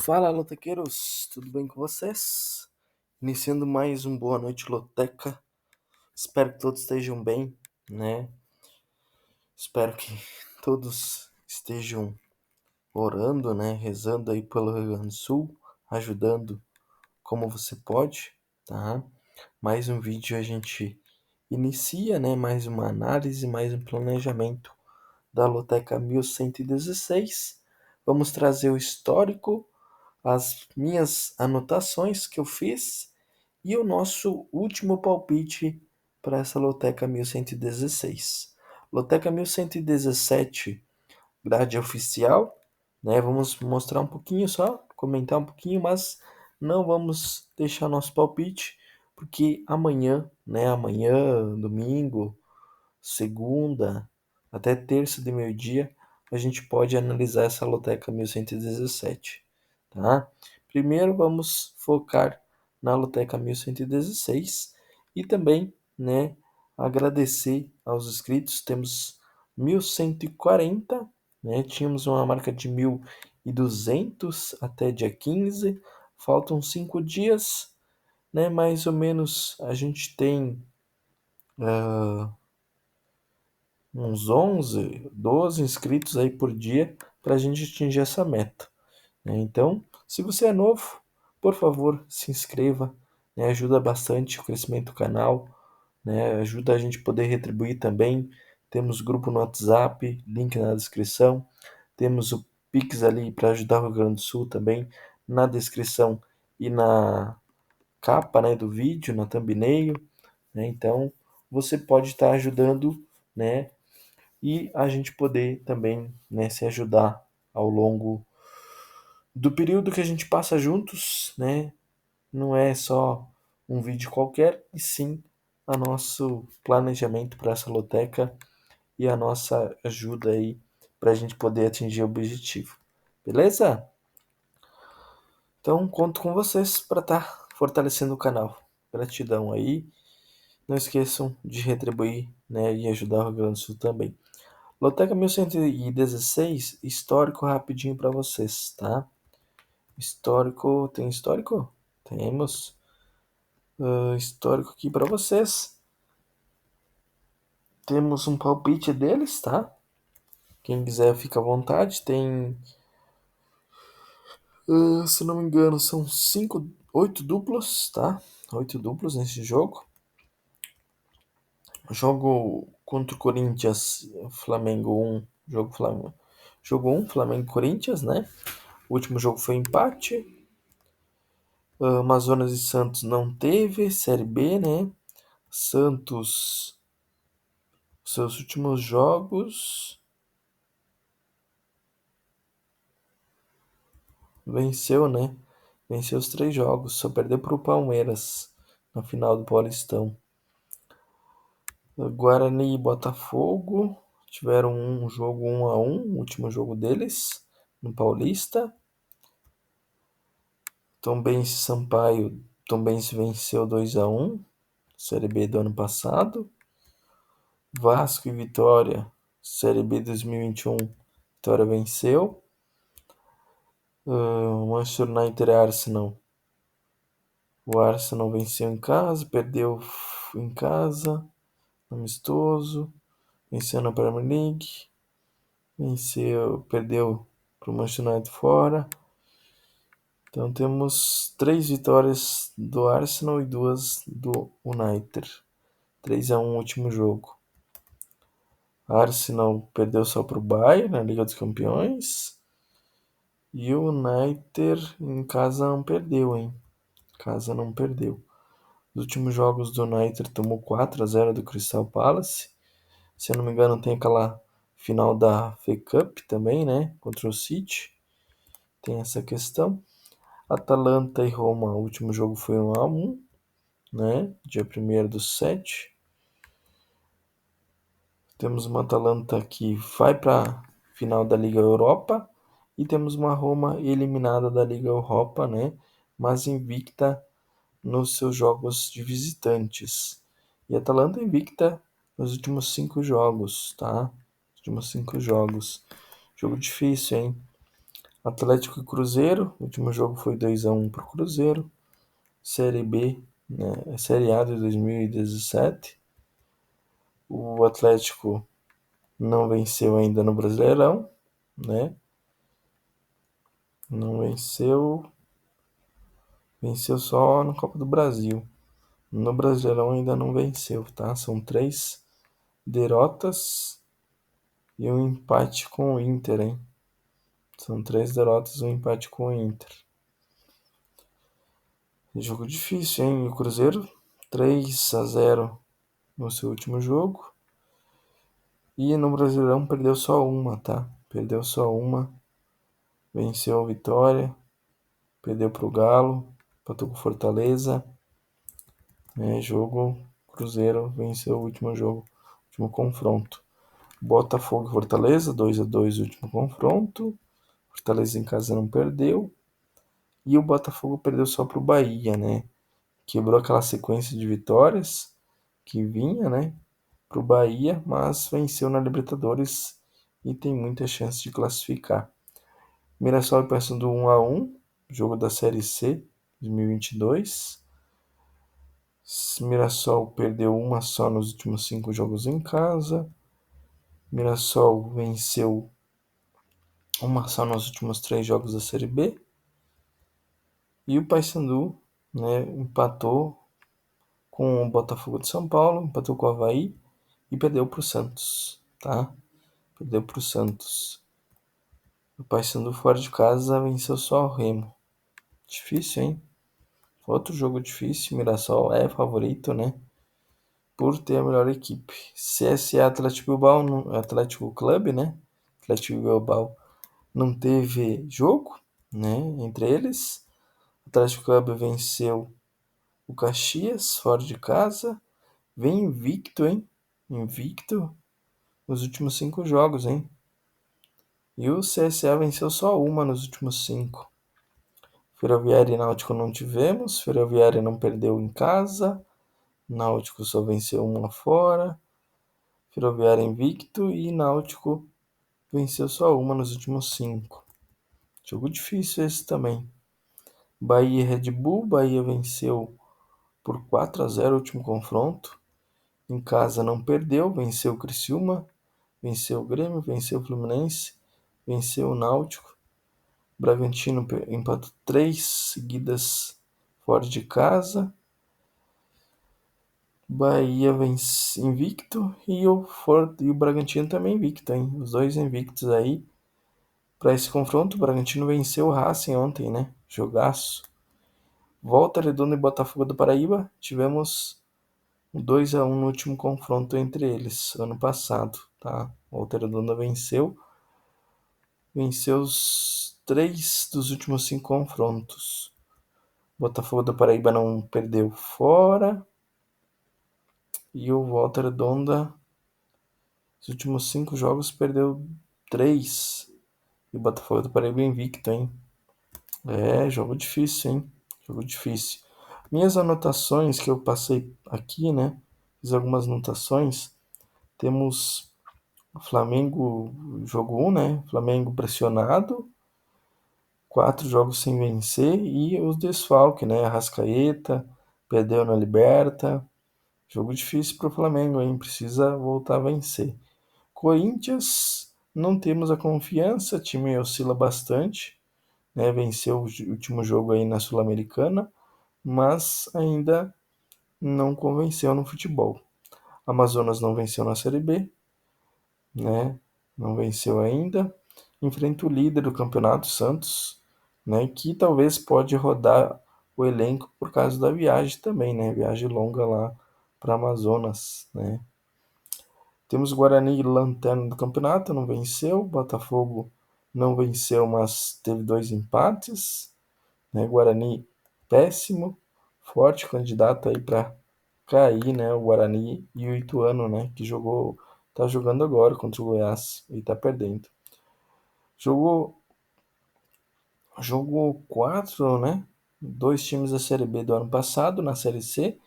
Fala, lotequeiros, tudo bem com vocês? Iniciando mais um Boa Noite Loteca. Espero que todos estejam bem, né? Espero que todos estejam orando, né? Rezando aí pelo Rio Grande do Sul, ajudando como você pode, tá? Mais um vídeo a gente inicia, né? Mais uma análise, mais um planejamento da Loteca 1116. Vamos trazer o histórico, as minhas anotações que eu fiz e o nosso último palpite para essa Loteca 1116. Loteca 1117, grade oficial, né? Vamos mostrar um pouquinho só, comentar um pouquinho, mas não vamos deixar nosso palpite, porque amanhã, né? Amanhã, domingo, segunda, até terça de meio-dia, a gente pode analisar essa Loteca 1117, tá? Primeiro vamos focar na Loteca 1116 e também, né, agradecer aos inscritos. Temos 1140, né? Tínhamos uma marca de 1200 até dia 15. Faltam 5 dias, né? Mais ou menos a gente tem uns 11, 12 inscritos aí por dia para a gente atingir essa meta, né? Então, se você é novo, por favor, se inscreva, né? Ajuda bastante o crescimento do canal, né? Ajuda a gente a poder retribuir também. Temos grupo no WhatsApp, link na descrição. Temos o Pix ali para ajudar o Rio Grande do Sul também, na descrição e na capa, né, do vídeo, na thumbnail, né? Então, você pode estar ajudando, né? E a gente poder também, né, se ajudar ao longo do período que a gente passa juntos, né? Não é só um vídeo qualquer, e sim a nosso planejamento para essa loteca e a nossa ajuda aí para a gente poder atingir o objetivo. Beleza? Então conto com vocês para estar fortalecendo o canal. Gratidão aí. Não esqueçam de retribuir, né, e ajudar o Rio Grande do Sul também. Loteca 1116, histórico rapidinho para vocês, tá? Histórico, tem histórico? Temos histórico aqui para vocês. Temos um palpite deles, tá? Quem quiser fica à vontade. Tem, se não me engano, são 8 duplos, tá? 8 duplos nesse jogo. Jogo contra o Corinthians, Flamengo 1, jogo 1, Flamengo Corinthians, né? O último jogo foi empate. Amazonas e Santos não teve, Série B, né? Santos, seus últimos jogos, venceu, né? Venceu os 3 jogos, só perdeu para o Palmeiras na final do Paulistão. Guarani e Botafogo tiveram um jogo 1-1, o último jogo deles, no Paulista. Tombense e Sampaio, Tombense venceu 2-1, Série B do ano passado. Vasco e Vitória, Série B 2021, Vitória venceu. Manchester United e Arsenal. O Arsenal venceu em casa, perdeu em casa, amistoso, venceu na Premier League, perdeu para o Manchester United fora. Então temos 3 vitórias do Arsenal e 2 do United. 3-1 o último jogo. Arsenal perdeu só para o Bayern na Liga dos Campeões. E o United em casa não perdeu, hein? Casa não perdeu. Os últimos jogos do United tomou 4-0 do Crystal Palace. Se eu não me engano, tem aquela final da FA Cup também, né? Contra o City. Tem essa questão. Atalanta e Roma, o último jogo foi 1-1, né? Dia 1º do 7. Temos uma Atalanta que vai para final da Liga Europa e temos uma Roma eliminada da Liga Europa, né? Mas invicta nos seus jogos de visitantes. E a Atalanta invicta nos últimos 5 jogos, tá? Últimos 5 jogos. Jogo difícil, hein? Atlético e Cruzeiro, o último jogo foi 2-1 pro Cruzeiro. Série B, né? Série A de 2017. O Atlético não venceu ainda no Brasileirão, né? Não venceu, venceu só na Copa do Brasil. No Brasileirão ainda não venceu, tá? São 3 derrotas e um empate com o Inter, hein? São 3 derrotas e um empate com o Inter. Jogo difícil, hein? O Cruzeiro 3-0 no seu último jogo. E no Brasileirão perdeu só uma, tá? Perdeu só uma. Venceu a Vitória. Perdeu pro Galo. Empatou com Fortaleza. Jogo Cruzeiro venceu o último jogo. Último confronto. Botafogo e Fortaleza, 2-2 o último confronto. Fortaleza em casa não perdeu. E o Botafogo perdeu só pro Bahia, né? Quebrou aquela sequência de vitórias que vinha, né? Pro Bahia, mas venceu na Libertadores e tem muita chance de classificar. Mirassol e Paysandu 1-1, jogo da Série C 2022. Mirassol perdeu uma só nos últimos 5 jogos em casa. Mirassol venceu uma só nos últimos 3 jogos da Série B. E o Paysandu, né, empatou com o Botafogo de São Paulo, empatou com o Avaí e perdeu para o Santos, tá? Perdeu para o Santos. O Paysandu fora de casa venceu só o Remo. Difícil, hein? Outro jogo difícil. Mirassol é favorito, né? Por ter a melhor equipe. CSA Atlético Bilbao, Atlético Clube, né? Atlético Bilbao não teve jogo, né? Entre eles. O Atlético Clube venceu o Caxias fora de casa. Vem invicto, hein? Invicto nos últimos 5 jogos, hein? E o CSA venceu só uma nos últimos 5. Ferroviária e Náutico não tivemos. Ferroviária não perdeu em casa. Náutico só venceu uma fora. Ferroviária invicto e Náutico venceu só uma nos últimos 5. Jogo difícil esse também. Bahia e Red Bull. Bahia venceu por 4-0 o último confronto. Em casa não perdeu. Venceu o Criciúma. Venceu o Grêmio. Venceu o Fluminense. Venceu o Náutico. Bragantino empatou 3 seguidas fora de casa. Bahia vence invicto e o Bragantino também invicto, hein? Os dois invictos aí. Para esse confronto, o Bragantino venceu o Racing ontem, né? Jogaço. Volta Redonda e Botafogo do Paraíba. Tivemos um 2-1 no último confronto entre eles, ano passado, tá? Volta Redonda venceu os 3 dos últimos 5 confrontos. Botafogo da Paraíba não perdeu fora. E o Volta Redonda, os últimos 5 jogos, perdeu 3. E o Botafogo da Paraíba invicto, hein? Jogo difícil, hein? Jogo difícil. Minhas anotações que eu passei aqui, né? Fiz algumas anotações. Temos o Flamengo, jogo 1, né? Flamengo pressionado. 4 jogos sem vencer. E os desfalques, né? Arrascaeta, perdeu na Liberta. Jogo difícil para o Flamengo, hein? Precisa voltar a vencer. Corinthians, não temos a confiança, o time oscila bastante, né? Venceu o último jogo aí na Sul-Americana, mas ainda não convenceu no futebol. Amazonas não venceu na Série B, né? Não venceu ainda. Enfrenta o líder do campeonato, Santos, né? Que talvez pode rodar o elenco por causa da viagem também, né? Viagem longa lá para Amazonas, né? Temos o Guarani lanterna do campeonato, não venceu. Botafogo não venceu, mas teve 2 empates, né? Guarani péssimo, forte candidato aí para cair, né? O Guarani e o Ituano, né? Que tá jogando agora contra o Goiás e tá perdendo. Jogo 4, né? 2 times da Série B do ano passado, na Série C.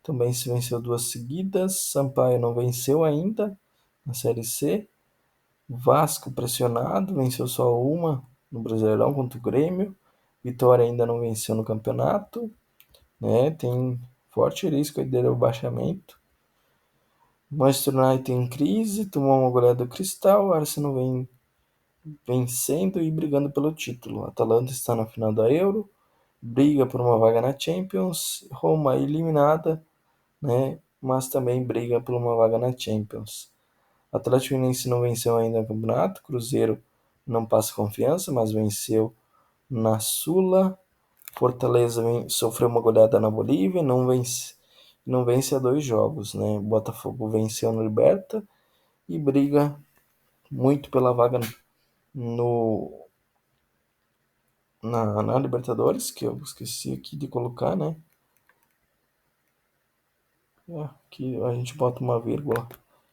Também se venceu 2 seguidas. Sampaio não venceu ainda na Série C. Vasco pressionado, venceu só uma. no Brasileirão contra o Grêmio. Vitória ainda não venceu no campeonato, né? Tem forte risco de rebaixamento. Manchester United em crise, tomou uma goleada do Cristal, Arsenal vem vencendo e brigando pelo título. Atalanta está na final da Euro, briga por uma vaga na Champions. Roma eliminada, né? Mas também briga por uma vaga na Champions. Atlético Mineiro não venceu ainda no campeonato. Cruzeiro não passa confiança, mas venceu na Sula. Fortaleza sofreu uma goleada na Bolívia, não vence há 2 jogos, né? Botafogo venceu no Liberta e briga muito pela vaga no na Libertadores, que eu esqueci aqui de colocar, né? Aqui a gente bota uma vírgula,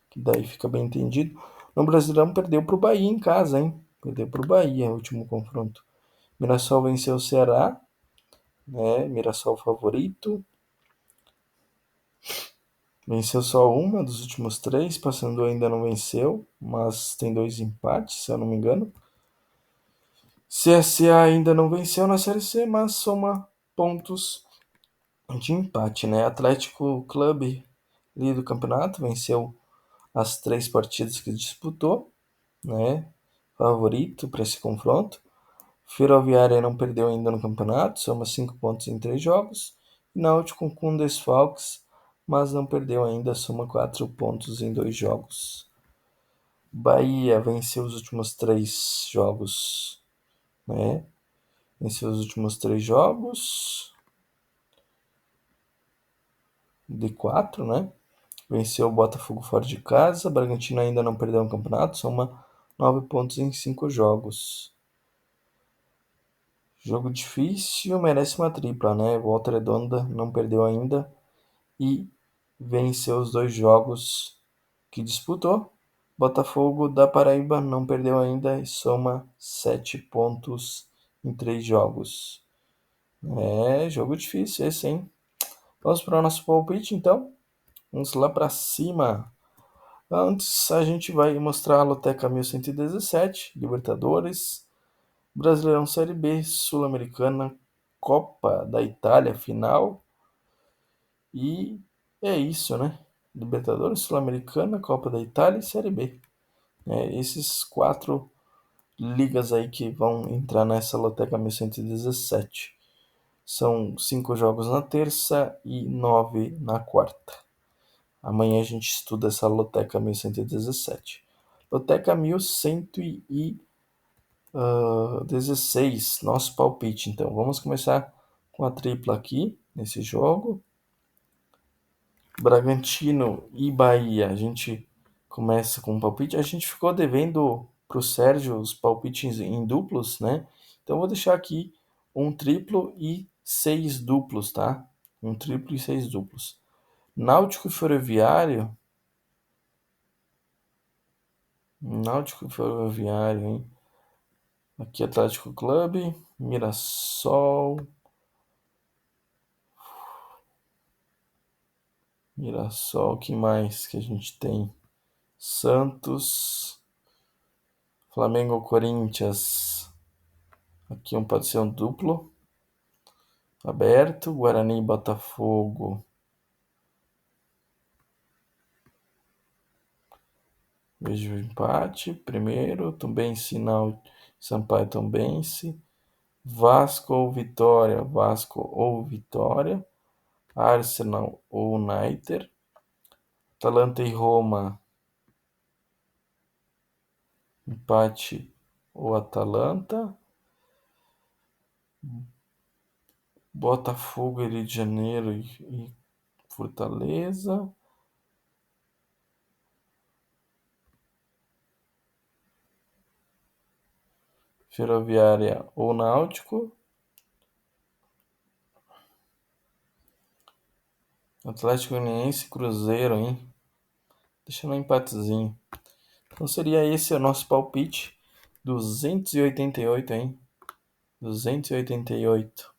que daí fica bem entendido. No Brasileirão perdeu pro Bahia em casa, hein? Perdeu pro Bahia, o último confronto. Mirassol venceu o Ceará, né? Mirassol favorito. Venceu só uma dos últimos 3, passando ainda não venceu, mas tem 2 empates, se eu não me engano. CSA ainda não venceu na Série C, mas soma pontos de empate, né? Atlético Clube, líder do campeonato, venceu as 3 partidas que disputou, né? Favorito para esse confronto. Ferroviária não perdeu ainda no campeonato, soma 5 pontos em 3 jogos. E Náutico com desfalques, mas não perdeu ainda, soma 4 pontos em 2 jogos. Bahia venceu os últimos 3 jogos, né? Venceu os últimos 3 jogos de 4, né? Venceu o Botafogo fora de casa. Bragantino ainda não perdeu no campeonato, soma 9 pontos em 5 jogos. Jogo difícil, merece uma tripla, né? Volta Redonda não perdeu ainda e venceu os 2 jogos que disputou. Botafogo da Paraíba não perdeu ainda e soma 7 pontos em 3 jogos. É, jogo difícil esse, hein? Vamos para o nosso palpite, então. Vamos lá para cima. Antes, a gente vai mostrar a Loteca 1117, Libertadores, Brasileirão Série B, Sul-Americana, Copa da Itália, final. E é isso, né? Libertadores, Sul-Americana, Copa da Itália e Série B. Esses 4 ligas aí que vão entrar nessa Loteca 1117. São 5 jogos na terça e 9 na quarta. Amanhã a gente estuda essa Loteca 1117. Loteca 1116, nosso palpite. Então, vamos começar com a tripla aqui, nesse jogo. Bragantino e Bahia, a gente começa com um palpite. A gente ficou devendo para o Sérgio os palpites em duplos, né? Então, vou deixar aqui um triplo e 6 duplos, tá? Um triplo e 6 duplos. Náutico e Ferroviário. Náutico e Ferroviário, hein? Aqui Atlético Clube, Mirassol. Mirassol, que mais que a gente tem? Santos, Flamengo, Corinthians. Aqui pode ser um duplo. Aberto, Guarani, Botafogo. Vejo o empate. Primeiro, Tombense, Sampaio, Tombense. Vasco ou Vitória. Vasco ou Vitória. Arsenal ou United. Atalanta e Roma. Empate ou Atalanta. Botafogo, Rio de Janeiro e Fortaleza. Ferroviária ou Náutico. Atlético Goianiense, Cruzeiro, hein? Deixa no empatezinho. Então seria esse o nosso palpite. 288, hein? 288.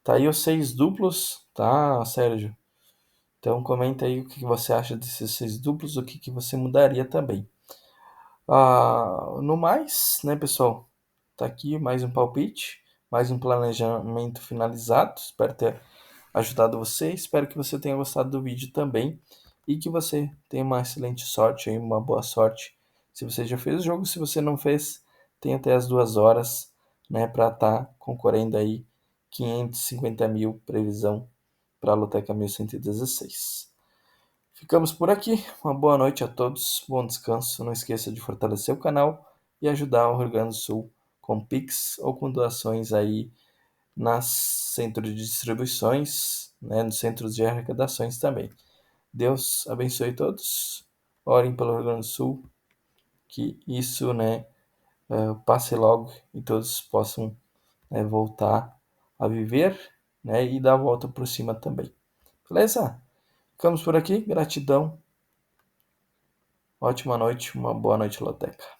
Tá aí os 6 duplos, tá, Sérgio? Então comenta aí o que você acha desses 6 duplos, o que você mudaria também. No mais, né, pessoal? tá aqui mais um palpite, mais um planejamento finalizado. Espero ter ajudado você. Espero que você tenha gostado do vídeo também e que você tenha uma excelente sorte, aí, uma boa sorte. Se você já fez o jogo, se você não fez, tem até as 2 horas, né, para estar concorrendo aí 550 mil previsão para a Loteca 1116. Ficamos por aqui. Uma boa noite a todos, bom descanso. Não esqueça de fortalecer o canal e ajudar o Rio Grande do Sul com Pix ou com doações aí nas centros de distribuições, né, nos centros de arrecadações também. Deus abençoe todos. Orem pelo Rio Grande do Sul, que isso, né, passe logo e todos possam, né, voltar a viver, né, e dar a volta por cima também. Beleza? Ficamos por aqui. Gratidão. Ótima noite, uma boa noite, Loteca.